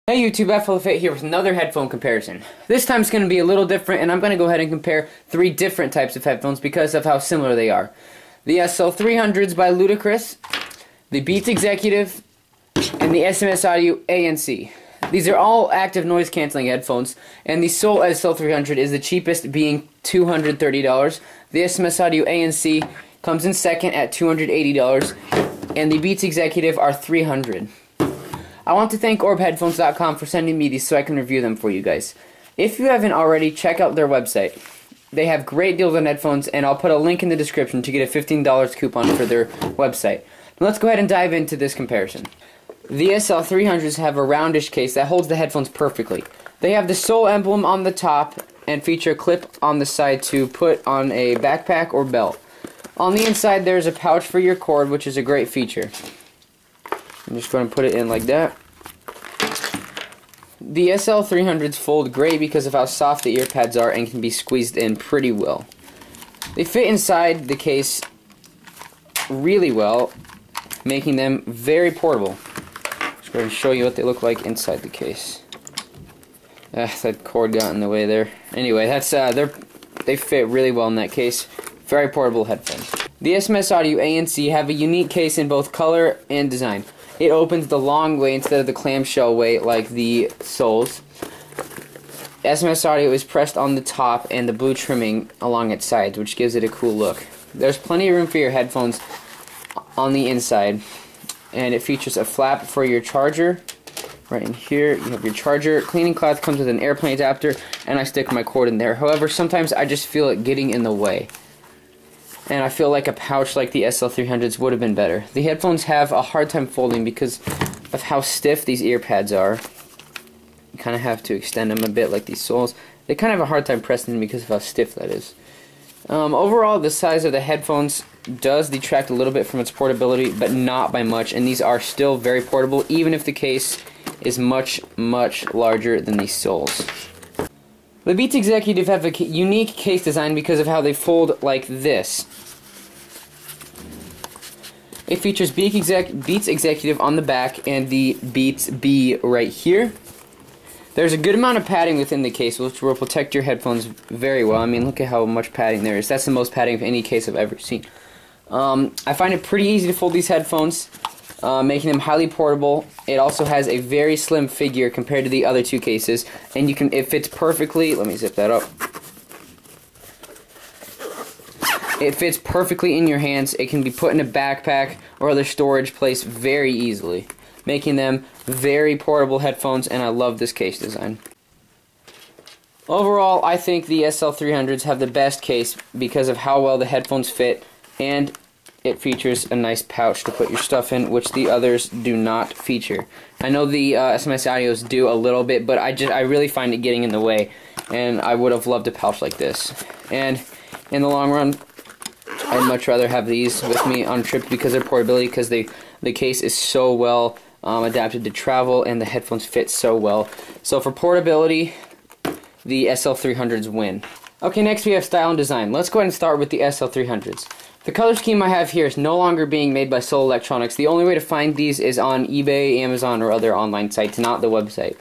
Hey YouTube, SL300 here with another headphone comparison. This time it's going to be a little different, and I'm going to go ahead and compare three different types of headphones because of how similar they are. The SL300s by Ludacris, the Beats Executive, and the SMS Audio ANC. These are all active noise cancelling headphones, and the sole SL300 is the cheapest, being $230. The SMS Audio ANC comes in second at $280, and the Beats Executive are $300. I want to thank orbheadphones.com for sending me these so I can review them for you guys. If you haven't already, check out their website. They have great deals on headphones, and I'll put a link in the description to get a $15 coupon for their website. Now let's go ahead and dive into this comparison. The SL300s have a roundish case that holds the headphones perfectly. They have the Soul emblem on the top and feature a clip on the side to put on a backpack or belt. On the inside there's a pouch for your cord, which is a great feature. I'm just going to put it in like that. The SL300s fold great because of how soft the ear pads are and can be squeezed in pretty well. They fit inside the case really well, making them very portable. Just going to show you what they look like inside the case. That cord got in the way there. Anyway, that's they fit really well in that case. Very portable headphones. The SMS Audio ANC have a unique case in both color and design. It opens the long way instead of the clamshell way like the Souls. SMS Audio is pressed on the top and the blue trimming along its sides, which gives it a cool look. There's plenty of room for your headphones on the inside, and it features a flap for your charger. Right in here, you have your charger. Cleaning cloth comes with an airplane adapter, and I stick my cord in there. However, sometimes I just feel it getting in the way, and I feel like a pouch like the SL300s would have been better. The headphones have a hard time folding because of how stiff these ear pads are. You kind of have to extend them a bit like these Souls. They kind of have a hard time pressing them because of how stiff that is. Overall, the size of the headphones does detract a little bit from its portability, but not by much, and these are still very portable, even if the case is much, much larger than these Souls. The Beats Executive have a unique case design because of how they fold like this. It features Beats Executive on the back and the Beats B right here. There's a good amount of padding within the case, which will protect your headphones very well. I mean, look at how much padding there is. That's the most padding of any case I've ever seen. I find it pretty easy to fold these headphones, making them highly portable. It also has a very slim figure compared to the other two cases, and it fits perfectly. Let me zip that up. It fits perfectly in your hands. It can be put in a backpack or other storage place very easily, making them very portable headphones, and I love this case design. Overall, I think the SL300s have the best case because of how well the headphones fit, and it features a nice pouch to put your stuff in, which the others do not feature. I know the SMS Audios do a little bit, but I really find it getting in the way, and I would have loved a pouch like this. And in the long run, I'd much rather have these with me on trips because of portability, because the case is so well adapted to travel, and the headphones fit so well. So for portability, the SL300s win. Okay, next we have style and design. Let's go ahead and start with the SL300s. The color scheme I have here is no longer being made by Soul Electronics. The only way to find these is on eBay, Amazon, or other online sites, not the website.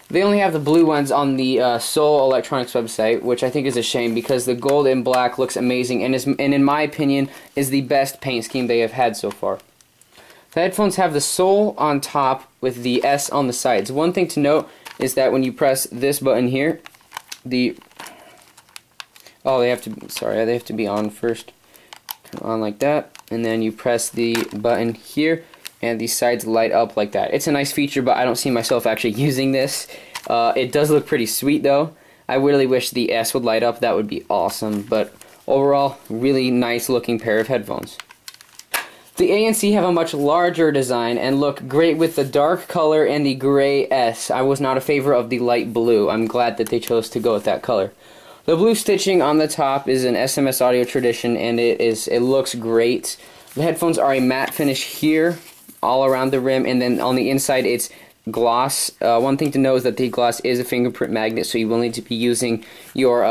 They only have the blue ones on the Soul Electronics website, which I think is a shame because the gold and black looks amazing and in my opinion is the best paint scheme they have had so far. The headphones have the Soul on top with the S on the sides. One thing to note is that when you press this button here, they have to be on first. Turn on like that, and then you press the button here and the sides light up like that. It's a nice feature, but I don't see myself actually using this. It does look pretty sweet though. I really wish the S would light up. That would be awesome, but overall, really nice looking pair of headphones. The ANC have a much larger design and look great with the dark color and the gray S. I was not a favor of the light blue. I'm glad that they chose to go with that color. The blue stitching on the top is an SMS Audio tradition, and it looks great. The headphones are a matte finish here, all around the rim, and then on the inside it's gloss. One thing to know is that the gloss is a fingerprint magnet, so you will need to be using your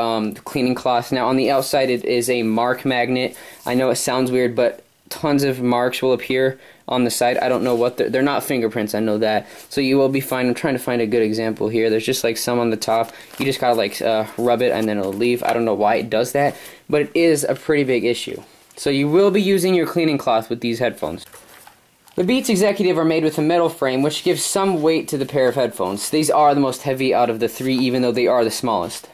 cleaning cloth. Now on the outside it is a mark magnet. I know it sounds weird, but tons of marks will appear on the side. I don't know what they're not fingerprints, I know that. So you will be fine. I'm trying to find a good example here. There's just like some on the top. You just gotta like rub it and then it'll leave. I don't know why it does that, but it is a pretty big issue. So you will be using your cleaning cloth with these headphones. The Beats Executive are made with a metal frame, which gives some weight to the pair of headphones. These are the most heavy out of the three, even though they are the smallest.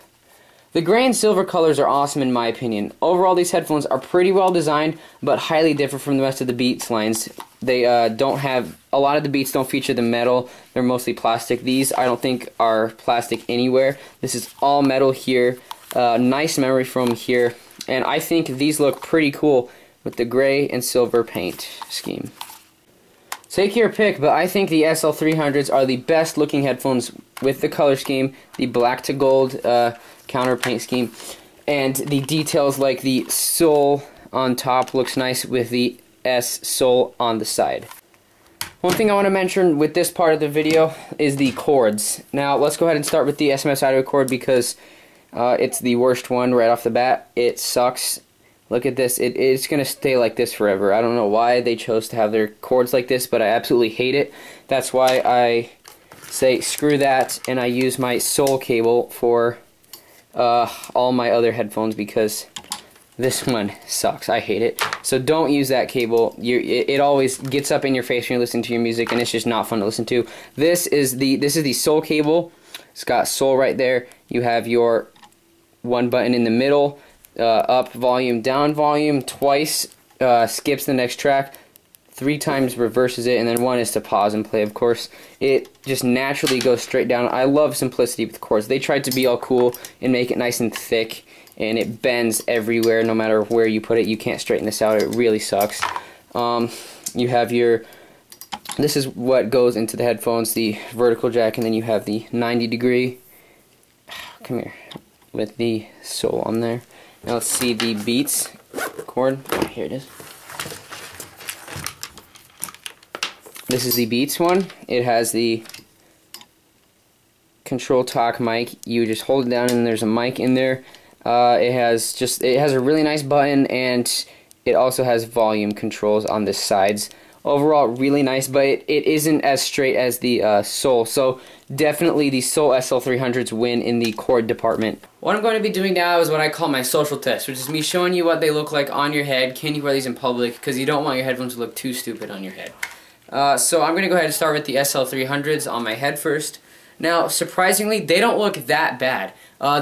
The gray and silver colors are awesome in my opinion. Overall, these headphones are pretty well designed, but highly different from the rest of the Beats lines. They don't have, a lot of the Beats don't feature the metal, they're mostly plastic. These I don't think are plastic anywhere. This is all metal here, nice memory foam here, and I think these look pretty cool with the gray and silver paint scheme. Take your pick, but I think the SL300s are the best looking headphones with the color scheme, the black to gold counter paint scheme, and the details like the sole on top looks nice with the S sole on the side. One thing I want to mention with this part of the video is the cords. Now let's go ahead and start with the SMS Audio cord because it's the worst one right off the bat. It sucks. Look at this. It's going to stay like this forever. I don't know why they chose to have their cords like this, but I absolutely hate it. That's why I say screw that, and I use my sole cable for all my other headphones because this one sucks. I hate it. So don't use that cable. It always gets up in your face when you're listening to your music, and it's just not fun to listen to. This is the sole cable. It's got sole right there. You have your one button in the middle. Up volume, down volume, twice skips the next track, 3 times reverses it, and then 1 is to pause and play, of course. It just naturally goes straight down. I love simplicity with cords. They tried to be all cool and make it nice and thick, and it bends everywhere no matter where you put it. You can't straighten this out. It really sucks. You have your, this is what goes into the headphones, the vertical jack, and then you have the 90-degree, come here, with the sole on there. Now let's see the Beats cord. Oh, here it is. This is the Beats one. It has the control talk mic. You just hold it down and there's a mic in there. It has a really nice button, and it also has volume controls on the sides. Overall, really nice, but it isn't as straight as the Soul. So definitely the Soul SL300s win in the cord department. What I'm going to be doing now is what I call my social test, which is me showing you what they look like on your head. Can you wear these in public? Because you don't want your headphones to look too stupid on your head. So I'm going to go ahead and start with the SL300s on my head first. Now, surprisingly, they don't look that bad.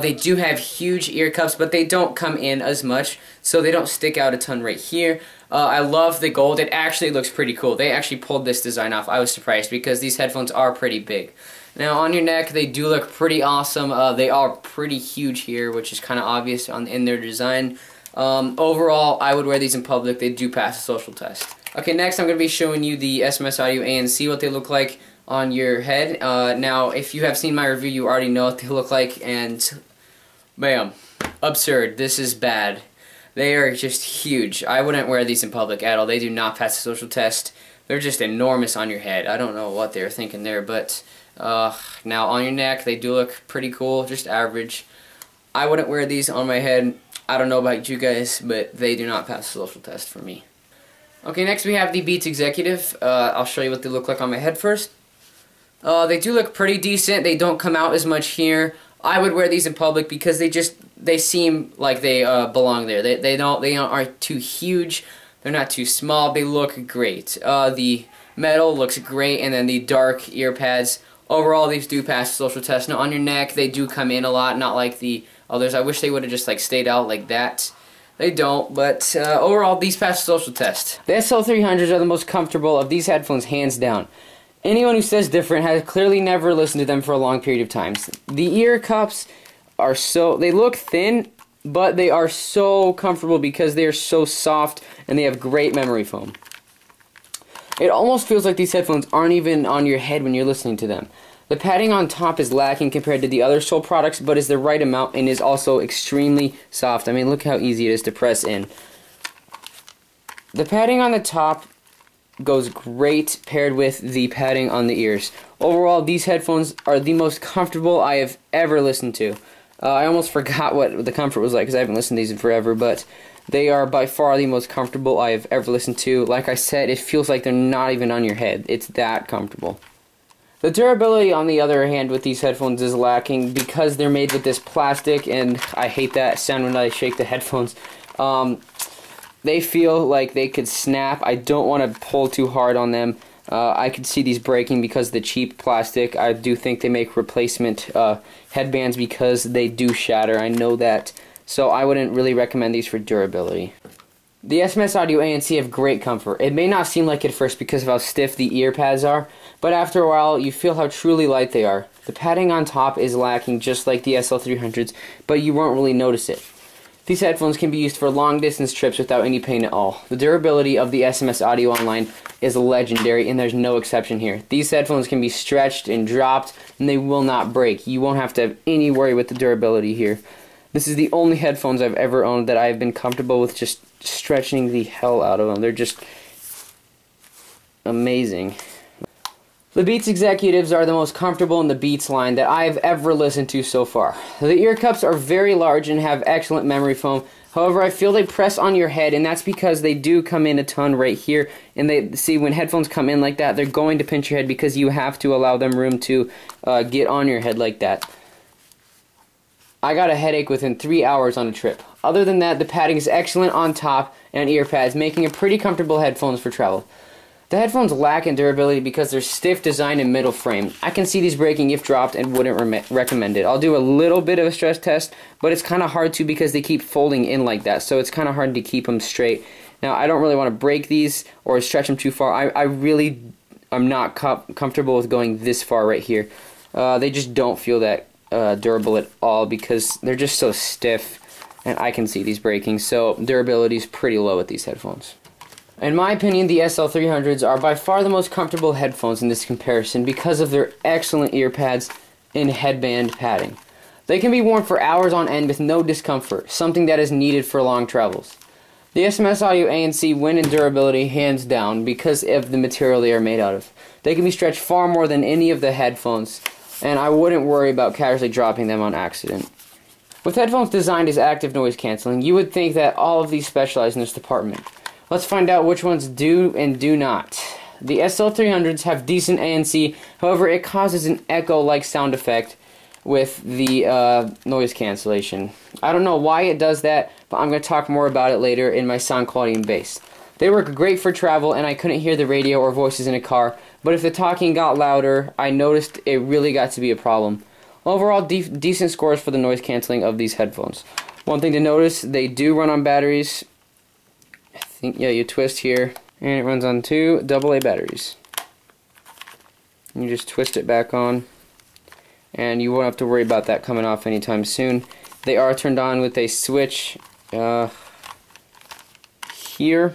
They do have huge ear cups, but they don't come in as much, so they don't stick out a ton right here. I love the gold. It actually looks pretty cool. They actually pulled this design off. I was surprised because these headphones are pretty big. Now, on your neck, they do look pretty awesome. They are pretty huge here, which is kind of obvious in their design. Overall, I would wear these in public. They do pass the social test. Okay, next I'm going to be showing you the SMS Audio ANC, what they look like on your head. Now, if you have seen my review, you already know what they look like, and bam, absurd. This is bad. They are just huge. I wouldn't wear these in public at all. They do not pass the social test. They're just enormous on your head. I don't know what they were thinking there, but now on your neck, they do look pretty cool, just average. I wouldn't wear these on my head. I don't know about you guys, but they do not pass the social test for me. Okay, next we have the Beats Executive. I'll show you what they look like on my head first. They do look pretty decent. They don't come out as much here. I would wear these in public because they seem like they belong there. They aren't too huge. They're not too small. They look great. The metal looks great, and then the dark ear pads. Overall, these do pass the social test. Now on your neck, they do come in a lot, not like the others. I wish they would have just like stayed out like that. They don't, but overall, these pass the social test. The SL300s are the most comfortable of these headphones, hands down. Anyone who says different has clearly never listened to them for a long period of time. The ear cups are they look thin, but they are so comfortable because they are so soft and they have great memory foam. It almost feels like these headphones aren't even on your head when you're listening to them. The padding on top is lacking compared to the other Soul products, but is the right amount and is also extremely soft. I mean, look how easy it is to press in. The padding on the top goes great paired with the padding on the ears. Overall, these headphones are the most comfortable I have ever listened to. I almost forgot what the comfort was like because I haven't listened to these in forever, but they are by far the most comfortable I have ever listened to. Like I said, it feels like they're not even on your head. It's that comfortable. The durability, on the other hand, with these headphones is lacking because they're made with this plastic, and I hate that sound when I shake the headphones. They feel like they could snap. I don't want to pull too hard on them. I could see these breaking because of the cheap plastic. I do think they make replacement headbands because they do shatter. I know that. So I wouldn't really recommend these for durability. The SMS Audio ANC have great comfort. It may not seem like it at first because of how stiff the ear pads are, but after a while you feel how truly light they are. The padding on top is lacking just like the SL300s, but you won't really notice it. These headphones can be used for long distance trips without any pain at all. The durability of the SMS Audio Online is legendary, and there's no exception here. These headphones can be stretched and dropped, and they will not break. You won't have to have any worry with the durability here. This is the only headphones I've ever owned that I've been comfortable with just stretching the hell out of them. They're just amazing. The Beats Executives are the most comfortable in the Beats line that I've ever listened to so far. The ear cups are very large and have excellent memory foam. However, I feel they press on your head, and that's because they do come in a ton right here. And they see when headphones come in like that, they're going to pinch your head because you have to allow them room to get on your head like that. I got a headache within 3 hours on a trip. Other than that, the padding is excellent on top and ear pads, making it pretty comfortable headphones for travel. The headphones lack in durability because they're stiff design and middle frame. I can see these breaking if dropped and wouldn't recommend it. I'll do a little bit of a stress test, but it's kind of hard to because they keep folding in like that, so it's kind of hard to keep them straight. Now, I don't really want to break these or stretch them too far. I'm not comfortable with going this far right here. They just don't feel that durable at all because they're just so stiff, and I can see these breaking, so durability is pretty low with these headphones. In my opinion, the SL300s are by far the most comfortable headphones in this comparison because of their excellent ear pads and headband padding. They can be worn for hours on end with no discomfort, something that is needed for long travels. The SMS Audio ANC win in durability hands down because of the material they are made out of. They can be stretched far more than any of the headphones, and I wouldn't worry about casually dropping them on accident. With headphones designed as active noise cancelling, you would think that all of these specialize in this department. Let's find out which ones do and do not. The SL300s have decent ANC, however it causes an echo-like sound effect with the noise cancellation. I don't know why it does that, but I'm going to talk more about it later in my sound quality and bass. They work great for travel, and I couldn't hear the radio or voices in a car, but if the talking got louder, I noticed it really got to be a problem. Overall, decent scores for the noise cancelling of these headphones. One thing to notice, they do run on batteries. Yeah, you twist here, and it runs on 2 AA batteries. You just twist it back on, and you won't have to worry about that coming off anytime soon. They are turned on with a switch here.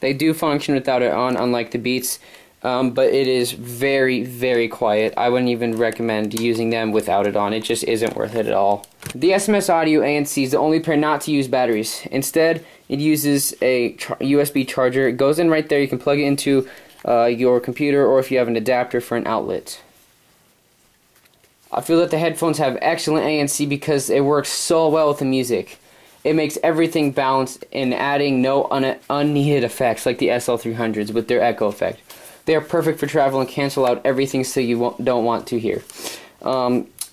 They do function without it on, unlike the Beats, but it is very, very quiet. I wouldn't even recommend using them without it on. It just isn't worth it at all. The SMS Audio ANC is the only pair not to use batteries. Instead, it uses a USB charger. It goes in right there. You can plug it into your computer, or if you have an adapter for an outlet. I feel that the headphones have excellent ANC because it works so well with the music. It makes everything balanced and adding no unneeded effects like the SL300s with their echo effect. They are perfect for travel and cancel out everything so you don't want to hear.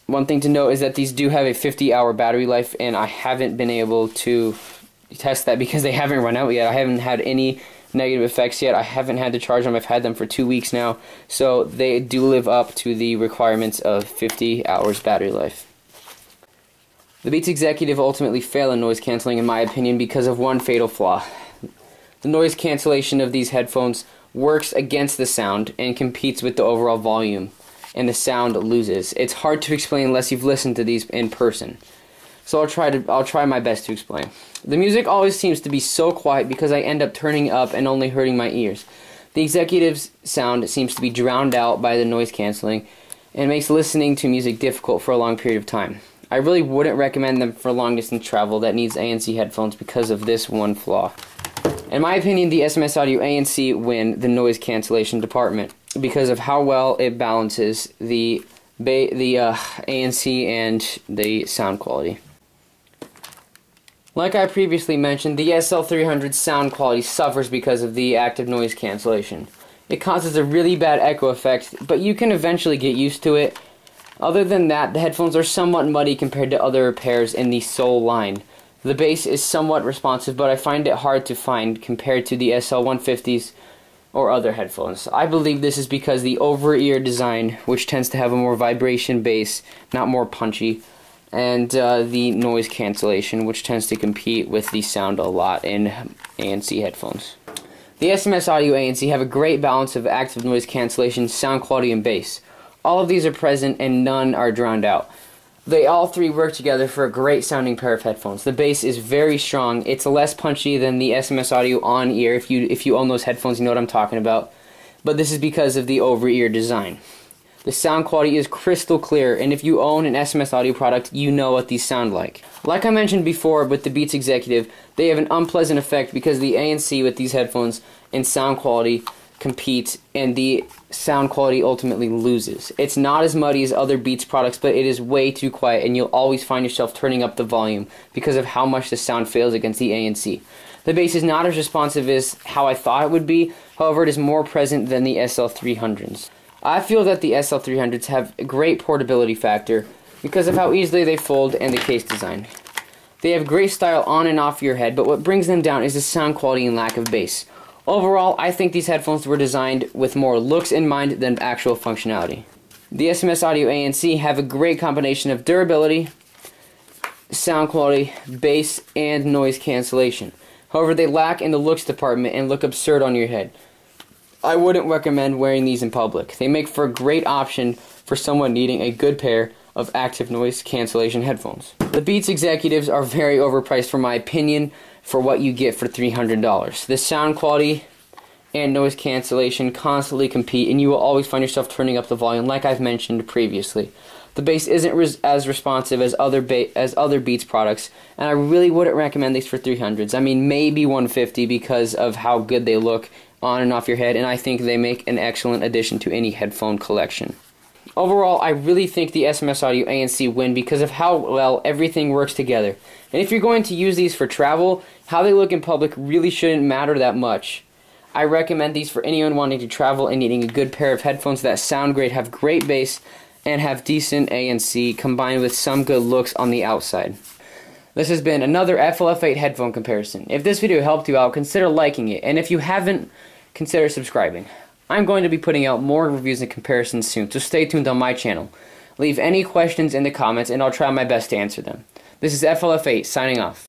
One thing to note is that these do have a 50-hour battery life, and I haven't been able to test that because they haven't run out yet. I haven't had any negative effects yet. I haven't had to charge them. I've had them for 2 weeks now, so they do live up to the requirements of 50 hours battery life. The Beats Executive ultimately fail in noise cancelling in my opinion because of one fatal flaw. The noise cancellation of these headphones works against the sound and competes with the overall volume, and the sound loses. It's hard to explain unless you've listened to these in person. So I'll try my best to explain. The music always seems to be so quiet because I end up turning up and only hurting my ears. The Executive's sound seems to be drowned out by the noise cancelling and makes listening to music difficult for a long period of time. I really wouldn't recommend them for long distance travel that needs ANC headphones because of this one flaw. In my opinion, the SMS Audio ANC win the noise cancellation department because of how well it balances the ANC and the sound quality. Like I previously mentioned, the SL300 sound quality suffers because of the active noise cancellation. It causes a really bad echo effect, but you can eventually get used to it. Other than that, the headphones are somewhat muddy compared to other pairs in the Soul line. The bass is somewhat responsive, but I find it hard to find compared to the SL150s or other headphones. I believe this is because the over-ear design, which tends to have a more vibration bass, not more punchy, and the noise cancellation, which tends to compete with the sound a lot in ANC headphones. The SMS Audio ANC have a great balance of active noise cancellation, sound quality, and bass. All of these are present and none are drowned out. They all three work together for a great sounding pair of headphones. The bass is very strong. It's less punchy than the SMS Audio on-ear. If you own those headphones, you know what I'm talking about. But this is because of the over-ear design. The sound quality is crystal clear, and if you own an SMS Audio product, you know what these sound like. Like I mentioned before with the Beats Executive, they have an unpleasant effect because the ANC with these headphones and sound quality compete, and the sound quality ultimately loses. It's not as muddy as other Beats products, but it is way too quiet, and you'll always find yourself turning up the volume because of how much the sound fails against the ANC. The bass is not as responsive as how I thought it would be, however it is more present than the SL300s. I feel that the SL300s have a great portability factor because of how easily they fold and the case design. They have great style on and off your head, but what brings them down is the sound quality and lack of bass. Overall, I think these headphones were designed with more looks in mind than actual functionality. The SMS Audio ANC have a great combination of durability, sound quality, bass, and noise cancellation. However, they lack in the looks department and look absurd on your head. I wouldn't recommend wearing these in public. They make for a great option for someone needing a good pair of active noise cancellation headphones. The Beats Executives are very overpriced for my opinion for what you get for $300. The sound quality and noise cancellation constantly compete, and you will always find yourself turning up the volume like I've mentioned previously. The bass isn't as responsive as other Beats products, and I really wouldn't recommend these for 300s. I mean, maybe 150 because of how good they look on and off your head, and I think they make an excellent addition to any headphone collection. Overall, I really think the SMS Audio ANC win because of how well everything works together. And if you're going to use these for travel, how they look in public really shouldn't matter that much. I recommend these for anyone wanting to travel and needing a good pair of headphones that sound great, have great bass, and have decent ANC combined with some good looks on the outside. This has been another FLF8 headphone comparison. If this video helped you out, consider liking it, and if you haven't, consider subscribing. I'm going to be putting out more reviews and comparisons soon, so stay tuned on my channel. Leave any questions in the comments and I'll try my best to answer them. This is FLF8 signing off.